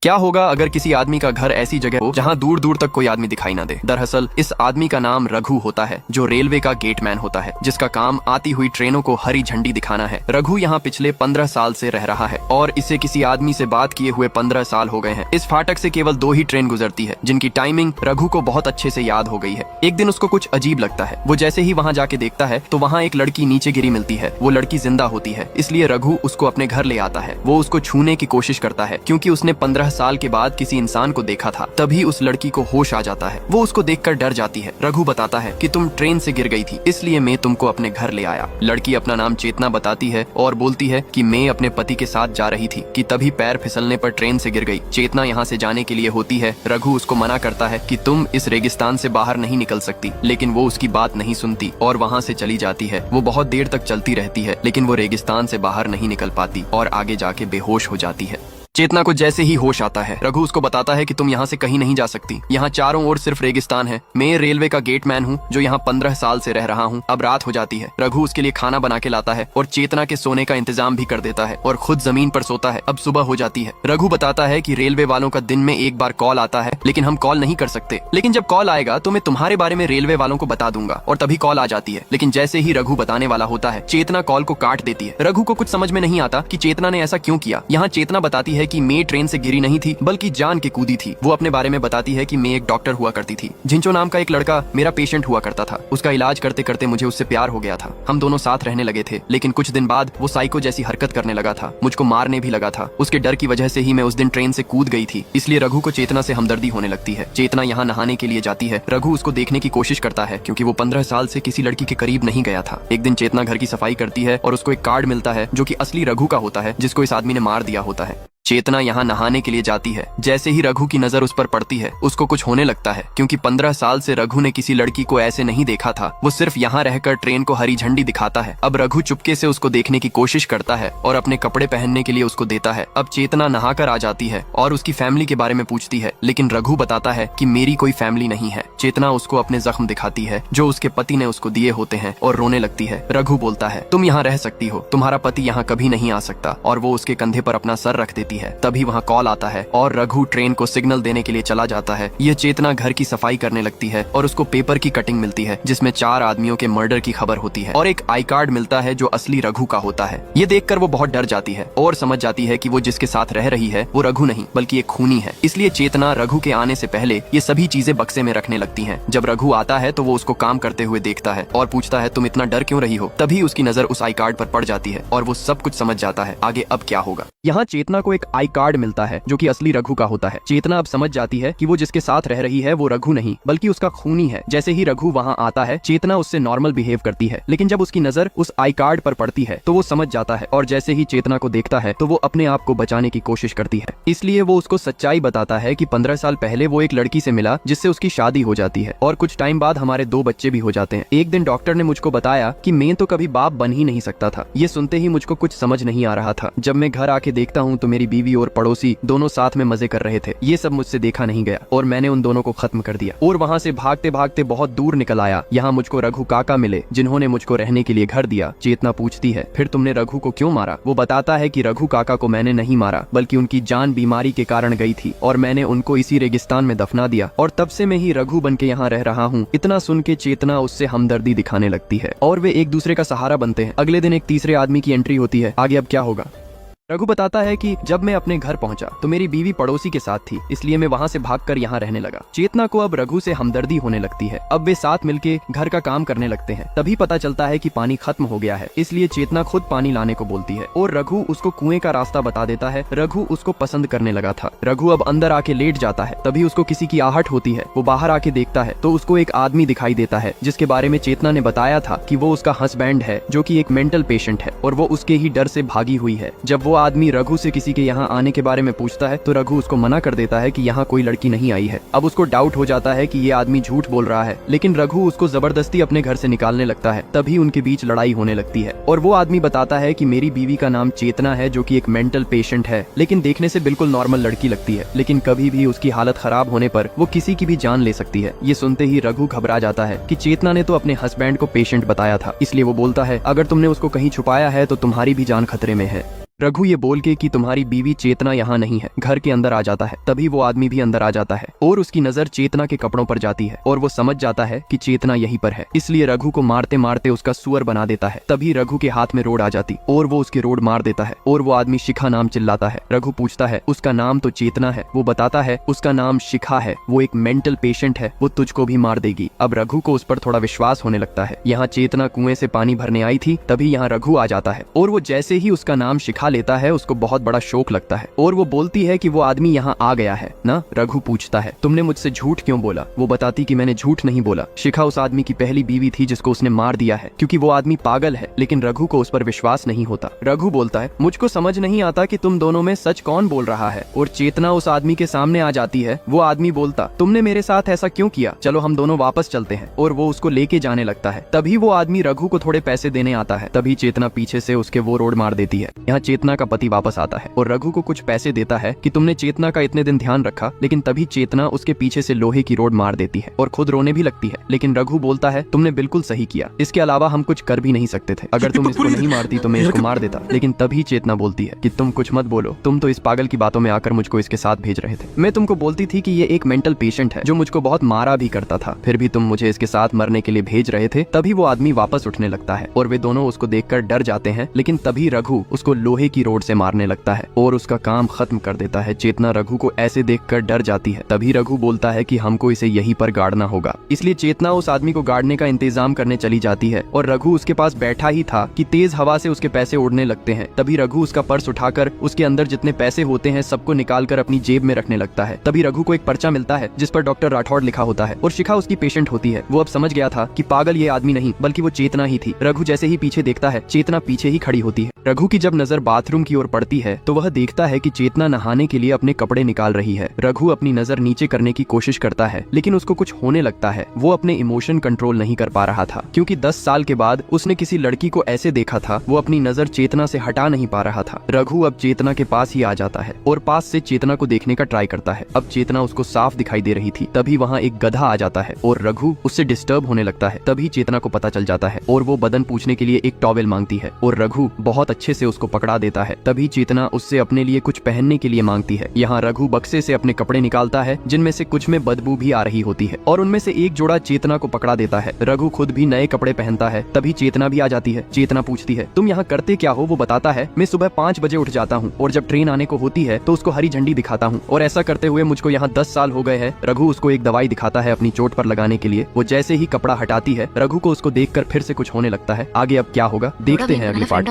क्या होगा अगर किसी आदमी का घर ऐसी जगह हो जहां दूर दूर तक कोई आदमी दिखाई ना दे। दरअसल इस आदमी का नाम रघु होता है, जो रेलवे का गेटमैन होता है, जिसका काम आती हुई ट्रेनों को हरी झंडी दिखाना है। रघु यहाँ पिछले 15 साल से रह रहा है और इसे किसी आदमी से बात किए हुए 15 साल हो गए हैं। इस फाटक से केवल 2 ही ट्रेन गुजरती है, जिनकी टाइमिंग रघु को बहुत अच्छे से याद हो गई है। एक दिन उसको कुछ अजीब लगता है। वो जैसे ही वहाँ जाके देखता है तो वहाँ एक लड़की नीचे गिरी मिलती है। वो लड़की जिंदा होती है, इसलिए रघु उसको अपने घर ले आता है। वो उसको छूने की कोशिश करता है, क्योंकि उसने 15 साल के बाद किसी इंसान को देखा था। तभी उस लड़की को होश आ जाता है। वो उसको देखकर डर जाती है। रघु बताता है कि तुम ट्रेन से गिर गई थी, इसलिए मैं तुमको अपने घर ले आया। लड़की अपना नाम चेतना बताती है और बोलती है कि मैं अपने पति के साथ जा रही थी कि तभी पैर फिसलने पर ट्रेन से गिर गई। चेतना यहाँ से जाने के लिए होती है। रघु उसको मना करता है कि तुम इस रेगिस्तान से बाहर नहीं निकल सकती, लेकिन वो उसकी बात नहीं सुनती और वहाँ से चली जाती है। वो बहुत देर तक चलती रहती है, लेकिन वो रेगिस्तान से बाहर नहीं निकल पाती और आगे जाके बेहोश हो जाती है। चेतना को जैसे ही होश आता है, रघु उसको बताता है कि तुम यहाँ से कहीं नहीं जा सकती। यहाँ चारों ओर सिर्फ रेगिस्तान है। मैं रेलवे का गेटमैन हूँ जो यहाँ 15 साल से रह रहा हूँ। अब रात हो जाती है। रघु उसके लिए खाना बना के लाता है और चेतना के सोने का इंतजाम भी कर देता है और खुद जमीन पर सोता है। अब सुबह हो जाती है। रघु बताता है कि रेलवे वालों का दिन में एक बार कॉल आता है, लेकिन हम कॉल नहीं कर सकते। लेकिन जब कॉल आएगा तो मैं तुम्हारे बारे में रेलवे वालों को बता दूंगा। और तभी कॉल आ जाती है, लेकिन जैसे ही रघु बताने वाला होता है, चेतना कॉल को काट देती है। रघु को कुछ समझ में नहीं आता कि चेतना ने ऐसा क्यों किया। यहाँ चेतना बताती है कि मैं ट्रेन से गिरी नहीं थी, बल्कि जान के कूदी थी। वो अपने बारे में बताती है कि मैं एक डॉक्टर हुआ करती थी। जिंचो नाम का एक लड़का मेरा पेशेंट हुआ करता था। उसका इलाज करते करते मुझे उससे प्यार हो गया था। हम दोनों साथ रहने लगे थे, लेकिन कुछ दिन बाद वो साइको जैसी हरकत करने लगा था। मुझको मारने भी लगा था। उसके डर की वजह से ही मैं उस दिन ट्रेन से कूद गई थी। इसलिए रघु को चेतना से हमदर्दी होने लगती है। चेतना यहाँ नहाने के लिए जाती है। रघु उसको देखने की कोशिश करता है, क्योंकि वो 15 साल से किसी लड़की के करीब नहीं गया था। एक दिन चेतना घर की सफाई करती है और उसको एक कार्ड मिलता है, जो कि असली रघु का होता है, जिसको इस आदमी ने मार दिया होता है। चेतना यहाँ नहाने के लिए जाती है। जैसे ही रघु की नजर उस पर पड़ती है, उसको कुछ होने लगता है, क्योंकि 15 साल से रघु ने किसी लड़की को ऐसे नहीं देखा था। वो सिर्फ यहाँ रहकर ट्रेन को हरी झंडी दिखाता है। अब रघु चुपके से उसको देखने की कोशिश करता है और अपने कपड़े पहनने के लिए उसको देता है। अब चेतना नहाकर आ जाती है और उसकी फैमिली के बारे में पूछती है, लेकिन रघु बताता है कि मेरी कोई फैमिली नहीं है। चेतना उसको अपने जख्म दिखाती है जो उसके पति ने उसको दिए होते हैं और रोने लगती है। रघु बोलता है, तुम यहाँ रह सकती हो, तुम्हारा पति यहाँ कभी नहीं आ सकता। और वो उसके कंधे पर अपना सर रख देती है। तभी वहाँ कॉल आता है और रघु ट्रेन को सिग्नल देने के लिए चला जाता है। यह चेतना घर की सफाई करने लगती है और उसको पेपर की कटिंग मिलती है, जिसमें 4 आदमियों के मर्डर की खबर होती है और एक आई कार्ड मिलता है जो असली रघु का होता है। ये देखकर वो बहुत डर जाती है और समझ जाती है कि वो जिसके साथ रह रही है वो रघु नहीं, बल्कि एक खूनी है। इसलिए चेतना रघु के आने से पहले ये सभी चीजें बक्से में रखने लगती है। जब रघु आता है तो वो उसको काम करते हुए देखता है और पूछता है, तुम इतना डर क्यों रही हो? तभी उसकी नजर उस आई कार्ड पर पड़ जाती है और वो सब कुछ समझ जाता है आगे अब क्या होगा। यहाँ चेतना को एक आई कार्ड मिलता है जो कि असली रघु का होता है। चेतना अब समझ जाती है कि वो जिसके साथ रह रही है वो रघु नहीं, बल्कि उसका खूनी है। जैसे ही रघु वहाँ आता है, चेतना उससे नॉर्मल बिहेव करती है, लेकिन जब उसकी नजर उस आई कार्ड पर पड़ती है तो वो समझ जाता है और जैसे ही चेतना को देखता है तो वो अपने आप को बचाने की कोशिश करती है। इसलिए वो उसको सच्चाई बताता है कि 15 साल पहले वो एक लड़की से मिला जिससे उसकी शादी हो जाती है और कुछ टाइम बाद हमारे 2 बच्चे भी हो जाते हैं। एक दिन डॉक्टर ने मुझको बताया कि मैं तो कभी बाप बन ही नहीं सकता था। ये सुनते ही मुझको कुछ समझ नहीं आ रहा था। जब मैं घर आके देखता हूँ तो मेरी बीवी और पड़ोसी दोनों साथ में मजे कर रहे थे। ये सब मुझसे देखा नहीं गया और मैंने उन दोनों को खत्म कर दिया और वहाँ से भागते भागते बहुत दूर निकल आया। यहाँ मुझको रघु काका मिले, जिन्होंने मुझको रहने के लिए घर दिया। चेतना पूछती है, फिर तुमने रघु को क्यों मारा? वो बताता है कि रघु काका को मैंने नहीं मारा, बल्कि उनकी जान बीमारी के कारण गई थी और मैंने उनको इसी रेगिस्तान में दफना दिया और तब से मैं ही रघु बन के यहाँ रह रहा हूँ। इतना सुन के चेतना उससे हमदर्दी दिखाने लगती है और वे एक दूसरे का सहारा बनते हैं। अगले दिन एक तीसरे आदमी की एंट्री होती है। आगे अब क्या होगा? रघु बताता है कि जब मैं अपने घर पहुंचा तो मेरी बीवी पड़ोसी के साथ थी, इसलिए मैं वहां से भागकर यहाँ रहने लगा। चेतना को अब रघु से हमदर्दी होने लगती है। अब वे साथ मिलके घर का काम करने लगते हैं। तभी पता चलता है कि पानी खत्म हो गया है, इसलिए चेतना खुद पानी लाने को बोलती है और रघु उसको कुएं का रास्ता बता देता है। रघु उसको पसंद करने लगा था। रघु अब अंदर आके लेट जाता है। तभी उसको किसी की आहट होती है। वो बाहर आके देखता है तो उसको एक आदमी दिखाई देता है, जिसके बारे में चेतना ने बताया था कि वो उसका हस्बैंड है, जो कि एक मेंटल पेशेंट है और वो उसके ही डर से भागी हुई है। जब वो आदमी रघु से किसी के यहाँ आने के बारे में पूछता है तो रघु उसको मना कर देता है कि यहाँ कोई लड़की नहीं आई है। अब उसको डाउट हो जाता है कि ये आदमी झूठ बोल रहा है, लेकिन रघु उसको जबरदस्ती अपने घर से निकालने लगता है। तभी उनके बीच लड़ाई होने लगती है और वो आदमी बताता है कि मेरी बीवी का नाम चेतना है, जो कि एक मेंटल पेशेंट है, लेकिन देखने से बिल्कुल नॉर्मल लड़की लगती है, लेकिन कभी भी उसकी हालत खराब होने पर वो किसी की भी जान ले सकती है। ये सुनते ही रघु घबरा जाता है कि चेतना ने तो अपने हस्बैंड को पेशेंट बताया था, इसलिए वो बोलता है, अगर तुमने उसको कहीं छुपाया है तो तुम्हारी भी जान खतरे में है। रघु ये बोल के कि तुम्हारी बीवी चेतना यहाँ नहीं है घर के अंदर आ जाता है। तभी वो आदमी भी अंदर आ जाता है और उसकी नजर चेतना के कपड़ों पर जाती है और वो समझ जाता है कि चेतना यहीं पर है, इसलिए रघु को मारते मारते उसका सुअर बना देता है। तभी रघु के हाथ में रोड आ जाती और वो उसकी रोड मार देता है और वो आदमी शिखा नाम चिल्लाता है। रघु पूछता है उसका नाम तो चेतना है, वो बताता है उसका नाम शिखा है, वो एक मेंटल पेशेंट है, वो तुझको भी मार देगी। अब रघु को उस पर थोड़ा विश्वास होने लगता है। यहाँ चेतना कुएं से पानी भरने आई थी, तभी यहाँ रघु आ जाता है और वो जैसे ही उसका नाम शिखा लेता है उसको बहुत बड़ा शौक लगता है और वो बोलती है कि वो आदमी यहाँ आ गया है ना। रघु पूछता है तुमने मुझसे झूठ क्यों बोला? वो बताती कि मैंने झूठ नहीं बोला, शिखा उस आदमी की पहली बीवी थी जिसको उसने मार दिया है क्योंकि वो आदमी पागल है। लेकिन रघु को उस पर विश्वास नहीं होता। रघु बोलता है मुझको समझ नहीं आता कि तुम दोनों में सच कौन बोल रहा है। और चेतना उस आदमी के सामने आ जाती है। वो आदमी बोलता तुमने मेरे साथ ऐसा क्यों किया, चलो हम दोनों वापस चलते हैं। और वो उसको लेके जाने लगता है। तभी वो आदमी रघु को थोड़े पैसे देने आता है। तभी चेतना पीछे से उसके वो रोड मार देती है। यहाँ चेतना का पति वापस आता है और रघु को कुछ पैसे देता है कि तुमने चेतना का इतने दिन ध्यान रखा। लेकिन तभी चेतना उसके पीछे से लोहे की रोड मार देती है और खुद रोने भी लगती है। लेकिन रघु बोलता है तुमने बिल्कुल सही किया, इसके अलावा हम कुछ कर भी नहीं सकते थे। अगर तुम इसको नहीं मारती तो मैं इसको मार देता। लेकिन तभी चेतना बोलती है कि तुम कुछ मत बोलो, तुम तो इस पागल की बातों में आकर मुझको इसके साथ भेज रहे थे। मैं तुमको बोलती थी कि ये एक मेंटल पेशेंट है जो मुझको बहुत मारा भी करता था, फिर भी तुम मुझे इसके साथ मरने के लिए भेज रहे थे। तभी वो आदमी वापस उठने लगता है और वे दोनों उसको देखकर डर जाते हैं। लेकिन तभी रघु उसको लोहे की रोड से मारने लगता है और उसका काम खत्म कर देता है। चेतना रघु को ऐसे देखकर डर जाती है। तभी रघु बोलता है कि हमको इसे यहीं पर गाड़ना होगा। इसलिए चेतना उस आदमी को गाड़ने का इंतजाम करने चली जाती है और रघु उसके पास बैठा ही था कि तेज हवा से उसके पैसे उड़ने लगते हैं। तभी रघु उसका पर्स उठाकर उसके अंदर जितने पैसे होते हैं सबको निकालकर अपनी जेब में रखने लगता है। तभी रघु को एक पर्चा मिलता है जिस पर डॉक्टर राठौड़ लिखा होता है और शिखा उसकी पेशेंट होती है। वो अब समझ गया था कि पागल ये आदमी नहीं बल्कि वो चेतना ही थी। रघु जैसे ही पीछे देखता है चेतना पीछे ही खड़ी होती है। रघु की जब नजर बाथरूम की ओर पड़ती है तो वह देखता है कि चेतना नहाने के लिए अपने कपड़े निकाल रही है। रघु अपनी नजर नीचे करने की कोशिश करता है लेकिन उसको कुछ होने लगता है। वो अपने इमोशन कंट्रोल नहीं कर पा रहा था क्योंकि 10 साल के बाद उसने किसी लड़की को ऐसे देखा था। वो अपनी नजर चेतना से हटा नहीं पा रहा था। रघु अब चेतना के पास ही आ जाता है और पास से चेतना को देखने का ट्राई करता है। अब चेतना उसको साफ दिखाई दे रही थी। तभी वहाँ एक गधा आ जाता है और रघु उससे डिस्टर्ब होने लगता है। तभी चेतना को पता चल जाता है और वो बदन पूछने के लिए एक टॉवेल मांगती है और रघु बहुत अच्छे से उसको पकड़ा देता है। तभी चेतना उससे अपने लिए कुछ पहनने के लिए मांगती है। यहाँ रघु बक्से से अपने कपड़े निकालता है जिनमें से कुछ में बदबू भी आ रही होती है और उनमें से एक जोड़ा चेतना को पकड़ा देता है। रघु खुद भी नए कपड़े पहनता है। तभी चेतना भी आ जाती है। चेतना पूछती है तुम यहाँ करते क्या हो? वो बताता है मैं सुबह 5 बजे उठ जाता हूँ और जब ट्रेन आने को होती है तो उसको हरी झंडी दिखाता हूँ और ऐसा करते हुए मुझको यहाँ 10 साल हो गए हैं। रघु उसको एक दवाई दिखाता है अपनी चोट पर लगाने के लिए। वो जैसे ही कपड़ा हटाती है रघु को उसको देखकर फिर से कुछ होने लगता है। आगे अब क्या होगा देखते हैं अगले पार्ट।